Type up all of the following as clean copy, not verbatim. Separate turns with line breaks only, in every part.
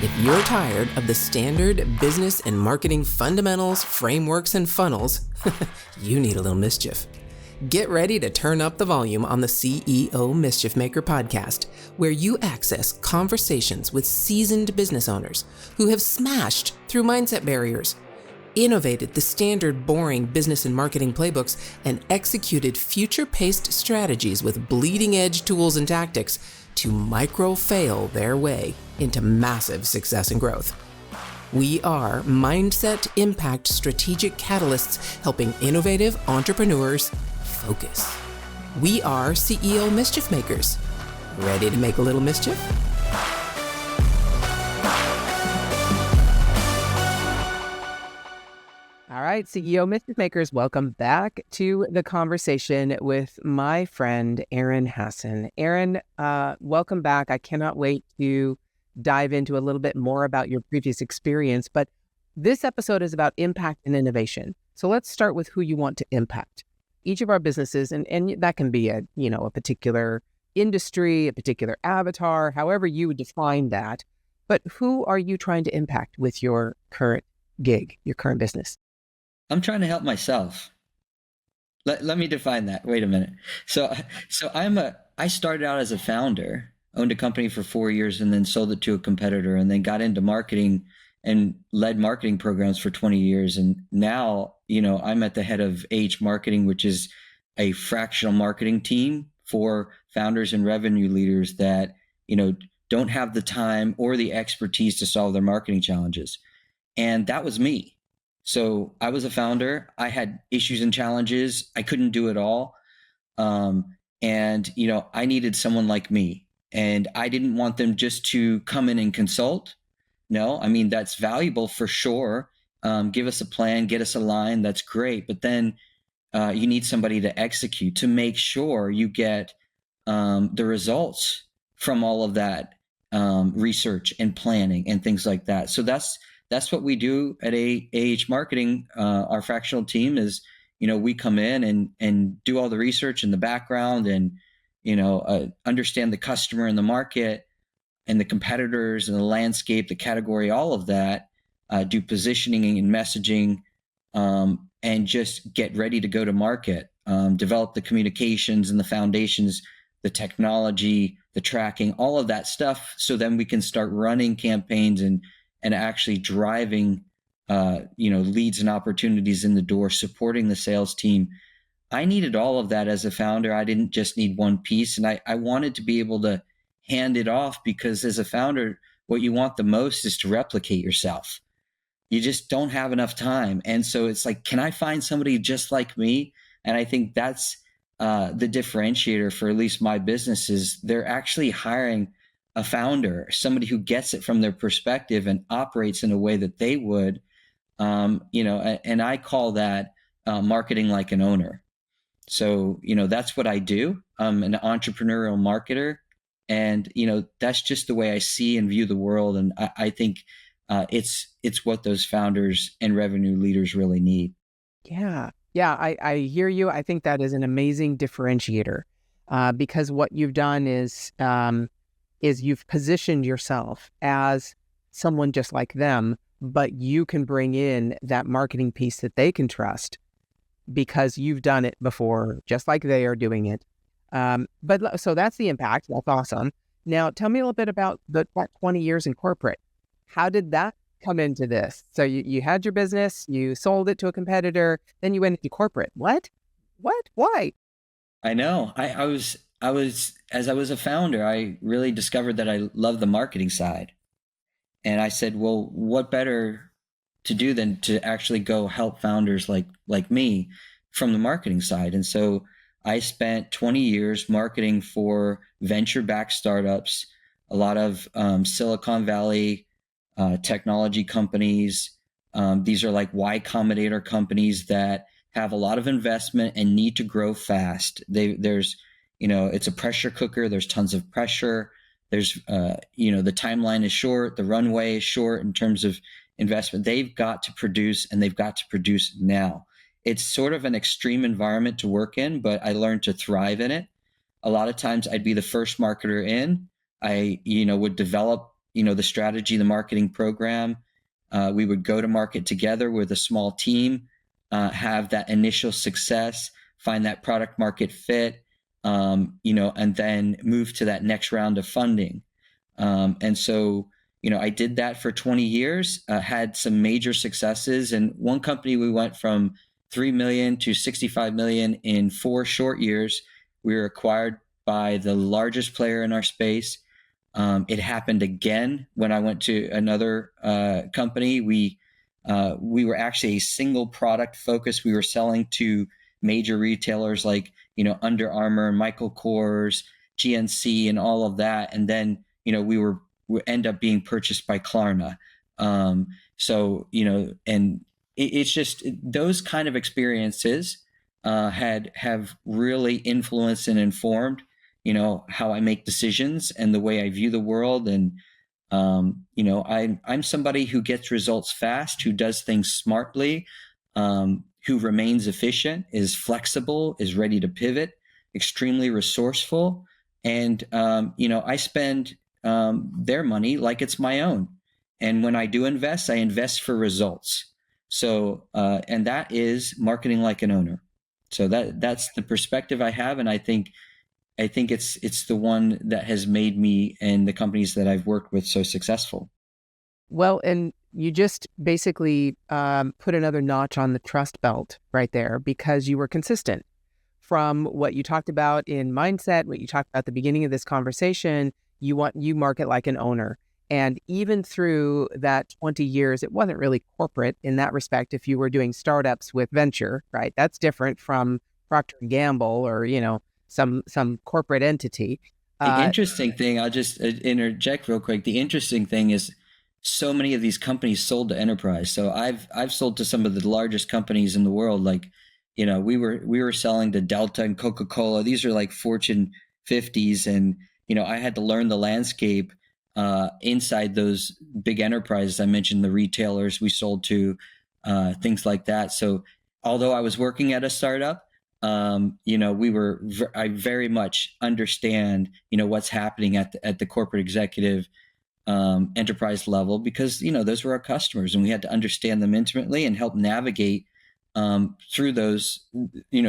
If you're tired of the standard business and marketing fundamentals, frameworks, and funnels, you need a little mischief. Get ready to turn up the volume on the CEO Mischief Maker podcast, where you access conversations with seasoned business owners who have smashed through mindset barriers, innovated the standard boring business and marketing playbooks, and executed future-paced strategies with bleeding-edge tools and tactics to micro-fail their way into massive success and growth. We are Mindset Impact Strategic Catalysts helping innovative entrepreneurs focus. We are CEO Mischief Makers. Ready to make a little mischief? All right, CEO Mischief Makers, welcome back to the conversation with my friend, Aaron Hassen. Aaron, welcome back. I cannot wait to dive into a little bit more about your previous experience, but this episode is about impact and innovation. So let's start with who you want to impact. Each of our businesses, and that can be a particular industry, a particular avatar, however you would define that, but who are you trying to impact with your current gig, your current business?
I'm trying to help myself. Let me define that. Wait a minute. So I started out as a founder, owned a company for 4 years and then sold it to a competitor, and then got into marketing and led marketing programs for 20 years. And now, I'm at the head of AH Marketing, which is a fractional marketing team for founders and revenue leaders that, don't have the time or the expertise to solve their marketing challenges. And that was me. So I was a founder. I had issues and challenges. I couldn't do it all. I needed someone like me. And I didn't want them just to come in and consult. No, that's valuable for sure. Give us a plan, get us aligned. That's great. But then you need somebody to execute, to make sure you get the results from all of that research and planning and things like that. So that's what we do at AH Marketing. Our fractional team is, we come in and do all the research in the background and, understand the customer and the market and the competitors and the landscape, the category, all of that, do positioning and messaging, and just get ready to go to market, develop the communications and the foundations, the technology, the tracking, all of that stuff. So then we can start running campaigns and actually driving, leads and opportunities in the door, supporting the sales team. I needed all of that as a founder. I didn't just need one piece. And I wanted to be able to hand it off, because as a founder, what you want the most is to replicate yourself. You just don't have enough time. And so it's like, can I find somebody just like me? And I think that's the differentiator for at least my business, is they're actually hiring a founder, somebody who gets it from their perspective and operates in a way that they would, and I call that marketing like an owner. So, that's what I do. I'm an entrepreneurial marketer, and, that's just the way I see and view the world. And I think it's what those founders and revenue leaders really need.
Yeah, I hear you. I think that is an amazing differentiator, because what you've done is you've positioned yourself as someone just like them, but you can bring in that marketing piece that they can trust because you've done it before, just like they are doing it. So that's the impact. That's awesome. Now, tell me a little bit about that 20 years in corporate. How did that come into this? So you had your business, you sold it to a competitor, then you went into corporate. What? Why?
I know. I was, as I was a founder, I really discovered that I love the marketing side. And I said, well, what better to do than to actually go help founders like me from the marketing side? And so I spent 20 years marketing for venture-backed startups, a lot of Silicon Valley technology companies. These are like Y Combinator companies that have a lot of investment and need to grow fast. There's it's a pressure cooker. There's tons of pressure. There's, the timeline is short. The runway is short in terms of investment. They've got to produce, and they've got to produce now. It's sort of an extreme environment to work in, but I learned to thrive in it. A lot of times I'd be the first marketer in. I, would develop the strategy, the marketing program. We would go to market together with a small team, have that initial success, find that product market fit, and then move to that next round of funding. And so, I did that for 20 years, had some major successes. And one company, we went from 3 million to 65 million in 4 short years. We were acquired by the largest player in our space. It happened again when I went to another company. We were actually a single product focus. We were selling to major retailers like Under Armour, Michael Kors, GNC, and all of that. And then we end up being purchased by Klarna. And it's just those kind of experiences have really influenced and informed how I make decisions and the way I view the world. And I'm somebody who gets results fast, who does things smartly, who remains efficient, is flexible, is ready to pivot, extremely resourceful. And I spend their money like it's my own. And when I do invest, I invest for results. So and that is marketing like an owner. So that's the perspective I have, and I think it's the one that has made me and the companies that I've worked with so successful.
Well, and you just basically put another notch on the trust belt right there, because you were consistent from what you talked about in mindset, what you talked about at the beginning of this conversation. You market like an owner. And even through that 20 years, it wasn't really corporate in that respect. If you were doing startups with venture, right? That's different from Procter & Gamble or, some corporate entity.
The interesting thing, I'll just interject real quick. The interesting thing is so many of these companies sold to enterprise. So I've sold to some of the largest companies in the world. Like, we were selling to Delta and Coca-Cola. These are like Fortune 50s. And, I had to learn the landscape inside those big enterprises. I mentioned the retailers we sold to, things like that. So although I was working at a startup, I very much understand, what's happening at the corporate executive enterprise level, because, those were our customers, and we had to understand them intimately and help navigate through those,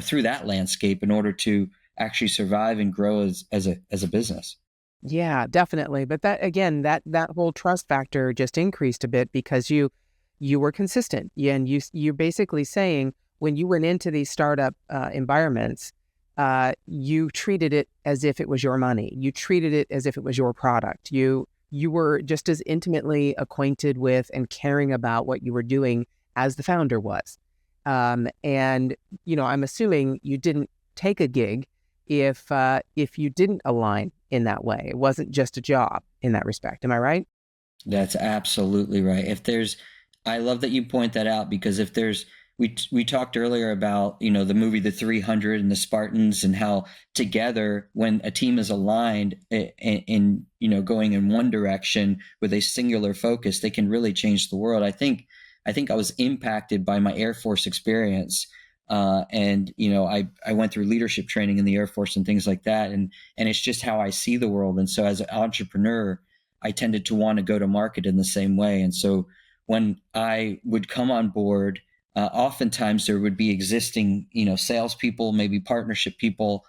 through that landscape in order to actually survive and grow as a business.
Yeah, definitely. But that, again, that whole trust factor just increased a bit because you were consistent. Yeah, and you're basically saying when you went into these startup environments, you treated it as if it was your money. You treated it as if it was your product. You were just as intimately acquainted with and caring about what you were doing as the founder was. And I'm assuming you didn't take a gig if you didn't align in that way. It wasn't just a job in that respect. Am I right?
That's absolutely right. I love that you point that out, because we talked earlier about, the movie The 300 and the Spartans, and how together, when a team is aligned in going in one direction with a singular focus, they can really change the world. I think I was impacted by my Air Force experience. And I went through leadership training in the Air Force and things like that. And it's just how I see the world. And so as an entrepreneur, I tended to want to go to market in the same way. And so when I would come on board, oftentimes there would be existing, salespeople, maybe partnership people,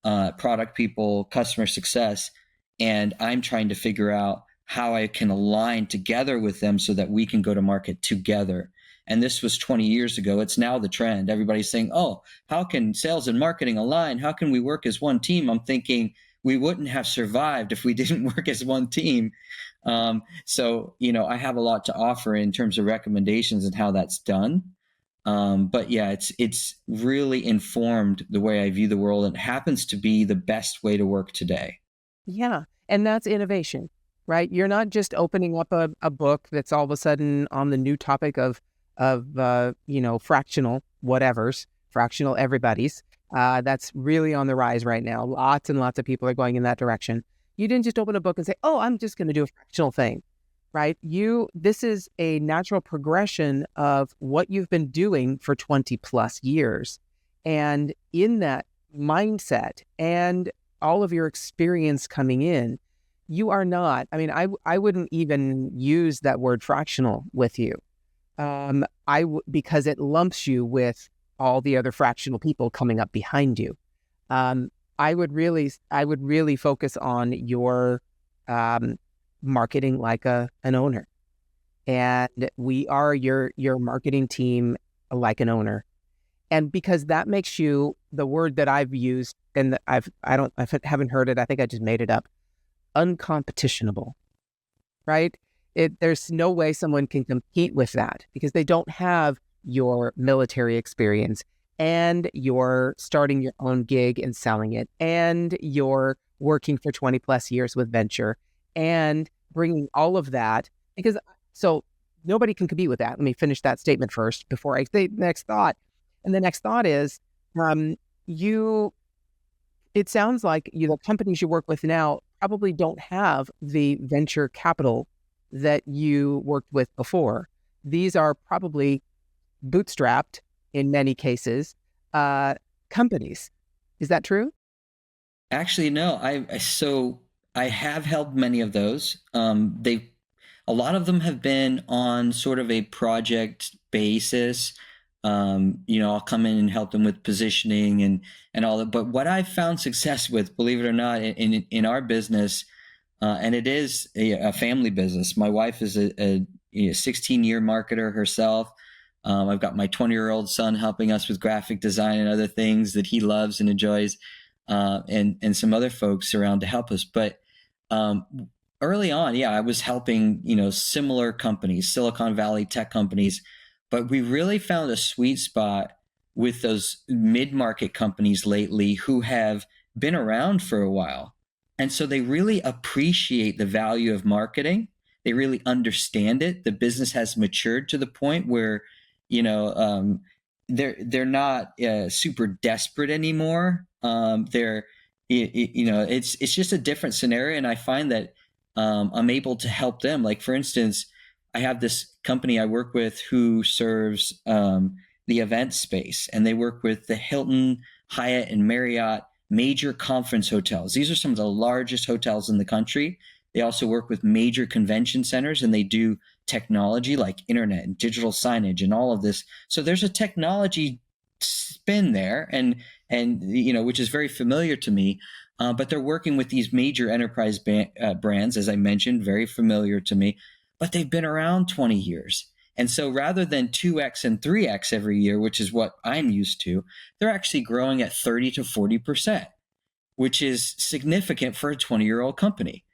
product people, customer success. And I'm trying to figure out how I can align together with them so that we can go to market together. And this was 20 years ago. It's now the trend. Everybody's saying, oh, how can sales and marketing align? How can we work as one team? I'm thinking we wouldn't have survived if we didn't work as one team. So, I have a lot to offer in terms of recommendations and how that's done. But yeah, it's really informed the way I view the world, and it happens to be the best way to work today.
Yeah. And that's innovation, right? You're not just opening up a book that's all of a sudden on the new topic of fractional whatevers, fractional everybody's. That's really on the rise right now. Lots and lots of people are going in that direction. You didn't just open a book and say, oh, I'm just going to do a fractional thing, right? This is a natural progression of what you've been doing for 20 plus years. And in that mindset and all of your experience coming in, You are not. I mean, I wouldn't even use that word fractional with you. Because it lumps you with all the other fractional people coming up behind you. Um, I would really focus on your marketing like an owner, and we are your marketing team like an owner, and because that makes you the word that I've used, and I haven't heard it. I think I just made it up. Uncompetitionable, right? There's no way someone can compete with that because they don't have your military experience and you're starting your own gig and selling it and you're working for 20 plus years with venture and bringing all of that because so nobody can compete with that. Let me finish that statement first before I say the next thought. And the next thought is you it sounds like the companies you work with now probably don't have the venture capital that you worked with before. These are probably bootstrapped in many cases companies. Is that true?
Actually, no. So I have held many of those. A lot of them have been on sort of a project basis. I'll come in and help them with positioning and all that. But what I've found success with, believe it or not, in our business, and it is a family business. My wife is a 16-year marketer herself. I've got my 20-year-old son helping us with graphic design and other things that he loves and enjoys, and some other folks around to help us. But early on, I was helping, similar companies, Silicon Valley tech companies, but we really found a sweet spot with those mid-market companies lately who have been around for a while. And so they really appreciate the value of marketing. They really understand it. The business has matured to the point where, they're not super desperate anymore. It's just a different scenario, and I find that I'm able to help them. Like, for instance, I have this company I work with who serves the event space, and they work with the Hilton, Hyatt, and Marriott major conference hotels. These are some of the largest hotels in the country. They also work with major convention centers, and they do technology like internet and digital signage and all of this. So there's a technology spin there, and which is very familiar to me. But they're working with these major enterprise brands, as I mentioned, very familiar to me. But they've been around 20 years. And so rather than 2x and 3x every year, which is what I'm used to, they're actually growing at 30 to 40%, which is significant for a 20-year-old company.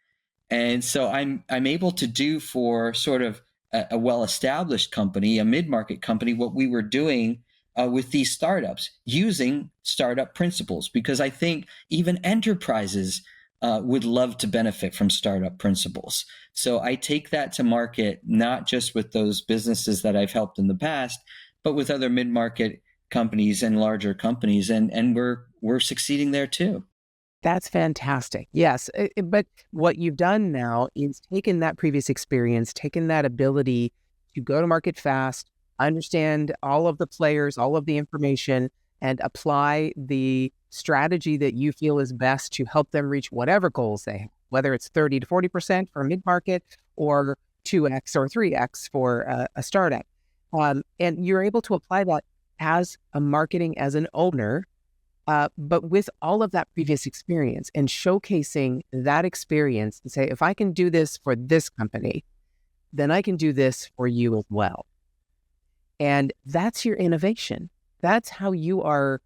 And so I'm able to do for sort of a well-established company, a mid-market company, what we were doing with these startups, using startup principles, because I think even enterprises would love to benefit from startup principles. So I take that to market, not just with those businesses that I've helped in the past, but with other mid-market companies and larger companies, and we're succeeding there too.
That's fantastic. Yes. But what you've done now is taken that previous experience, taken that ability to go to market fast, understand all of the players, all of the information, and apply the strategy that you feel is best to help them reach whatever goals they have, whether it's 30 to 40% for mid-market or 2x or 3x for a startup. And you're able to apply that as a marketing, as an owner, but with all of that previous experience and showcasing that experience and say, if I can do this for this company, then I can do this for you as well. And that's your innovation. That's how you are.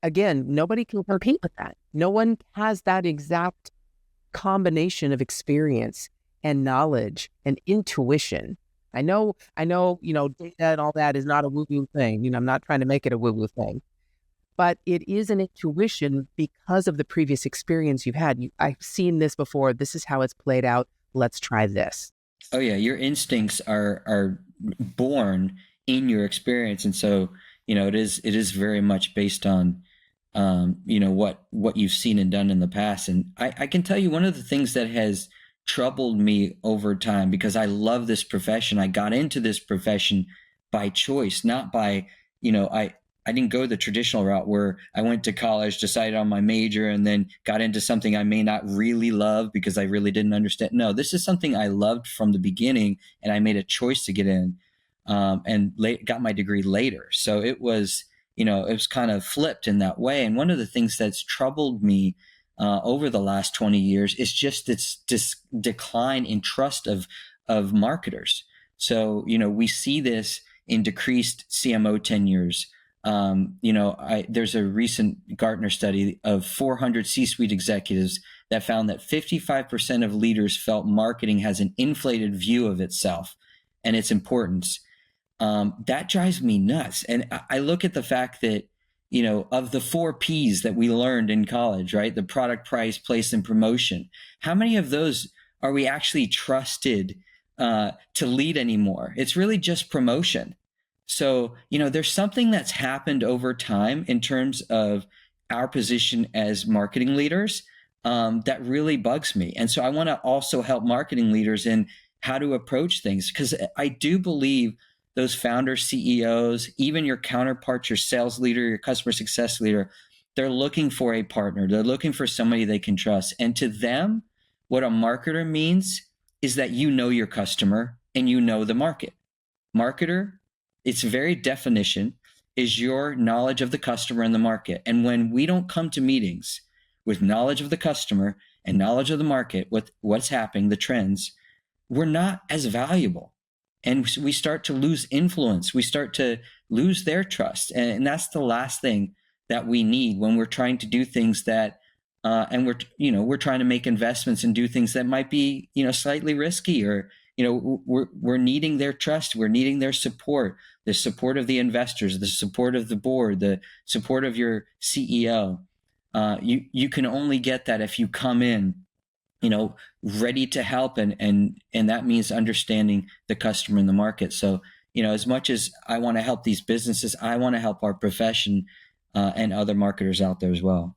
Again, nobody can compete with that. No one has that exact combination of experience and knowledge and intuition. I know, data and all that is not a woo-woo thing. I'm not trying to make it a woo-woo thing. But it is an intuition because of the previous experience you've had. I've seen this before. This is how it's played out. Let's try this.
Oh yeah, your instincts are born in your experience, and so it is very much based on what you've seen and done in the past. And I can tell you one of the things that has troubled me over time, because I love this profession. I got into this profession by choice, not by I didn't go the traditional route where I went to college, decided on my major, and then got into something I may not really love because I really didn't understand. No, this is something I loved from the beginning, and I made a choice to get in, and got my degree later. So it was, it was kind of flipped in that way. And one of the things that's troubled me over the last 20 years is just this decline in trust of marketers. So, we see this in decreased CMO tenures. There's a recent Gartner study of 400 C-suite executives that found that 55% of leaders felt marketing has an inflated view of itself and its importance. That drives me nuts. And I look at the fact that, of the 4 Ps that we learned in college, right? The product, price, place, and promotion. How many of those are we actually trusted to lead anymore? It's really just promotion. So, there's something that's happened over time in terms of our position as marketing leaders that really bugs me. And so I want to also help marketing leaders in how to approach things, because I do believe those founders, CEOs, even your counterparts, your sales leader, your customer success leader, they're looking for a partner. They're looking for somebody they can trust. And to them, what a marketer means is that you know your customer and you know the market. Marketer, its very definition, is your knowledge of the customer and the market. And when we don't come to meetings with knowledge of the customer and knowledge of the market, what's happening, the trends, we're not as valuable. And we start to lose influence. We start to lose their trust. And that's the last thing that we need when we're trying to do things that, and we're trying to make investments and do things that might be, slightly risky, or, we're needing their trust. We're needing their support, the support of the investors, the support of the board, the support of your CEO. You can only get that if you come in, ready to help. And that means understanding the customer and the market. So, as much as I want to help these businesses, I want to help our profession and other marketers out there as well.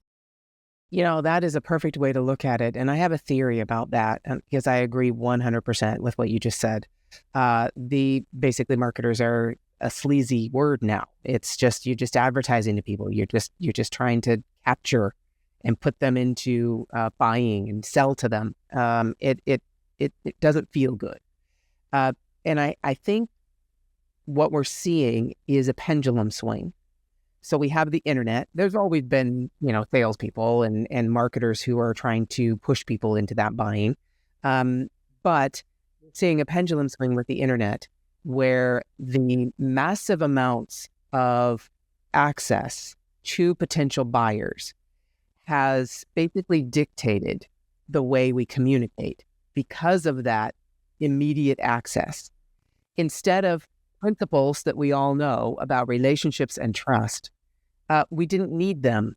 That is a perfect way to look at it. And I have a theory about that because I agree 100% with what you just said. Basically marketers are a sleazy word now. It's just, you're just advertising to people. You're just trying to capture and put them into buying and sell to them. It doesn't feel good. And I think what we're seeing is a pendulum swing. So we have the internet. There's always been, salespeople and marketers who are trying to push people into that buying. But seeing a pendulum swing with the internet, where the massive amounts of access to potential buyers has basically dictated the way we communicate because of that immediate access. Instead of principles that we all know about relationships and trust, we didn't need them.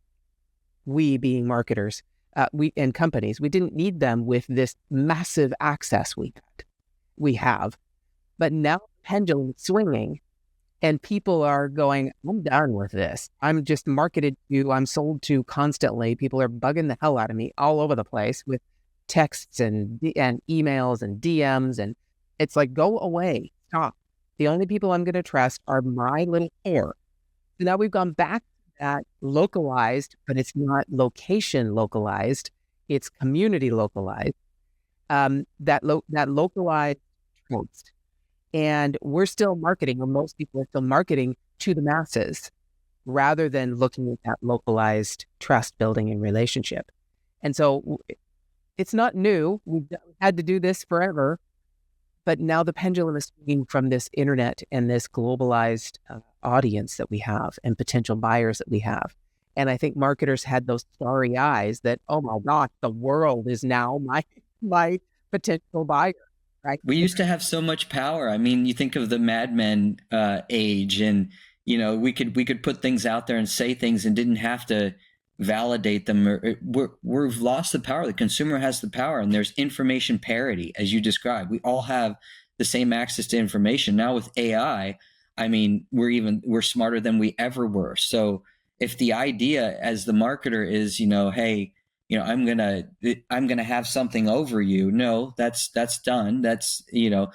We being marketers, and companies, we didn't need them with this massive access we have. But now the pendulum is swinging, and people are going, I'm done with this. I'm just marketed to, I'm sold to constantly. People are bugging the hell out of me all over the place with texts and emails and DMs. And it's like, go away, stop. The only people I'm going to trust are my little core. So now we've gone back to that localized, but it's not location localized. It's community localized. That localized trust. And we're still marketing, or most people are still marketing to the masses rather than looking at that localized trust building and relationship. And so it's not new. We've had to do this forever. But now the pendulum is swinging from this internet and this globalized audience that we have and potential buyers that we have. And I think marketers had those starry eyes that, oh my gosh, the world is now my potential buyer. Right.
We used to have so much power. I mean, you think of the Mad Men age, and we could put things out there and say things and didn't have to validate them. We've lost the power. The consumer has the power, and there's information parity, as you described. We all have the same access to information now with AI. I mean, we're smarter than we ever were. So if the idea as the marketer is, hey, I'm gonna have something over you. No, that's done. That's, your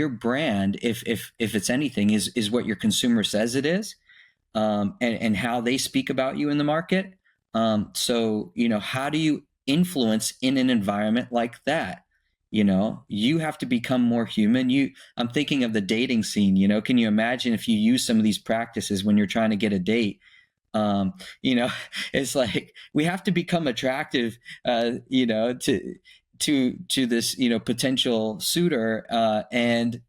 brand, if it's anything, is what your consumer says it is, and how they speak about you in the market. So, how do you influence in an environment like that? You have to become more human. I'm thinking of the dating scene. Can you imagine if you use some of these practices when you're trying to get a date? um it's like we have to become attractive, to this, potential suitor, and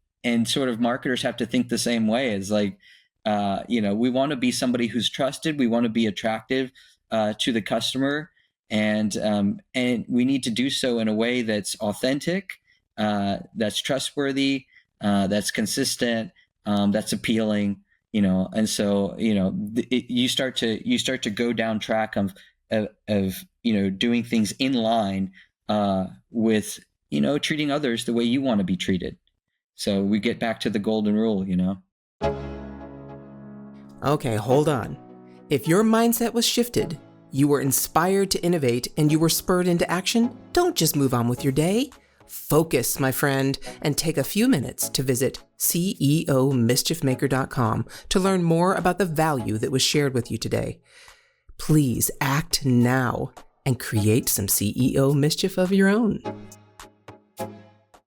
sort of marketers have to think the same way. It's like, we want to be somebody who's trusted, we want to be attractive to the customer, and we need to do so in a way that's authentic, that's trustworthy, that's consistent, that's appealing. And so, you start to go down track of doing things in line with, treating others the way you want to be treated. So we get back to the golden rule.
Okay, hold on. If your mindset was shifted, you were inspired to innovate, and you were spurred into action, don't just move on with your day. Focus, my friend, and take a few minutes to visit CEOmischiefmaker.com to learn more about the value that was shared with you today. Please act now and create some CEO mischief of your own.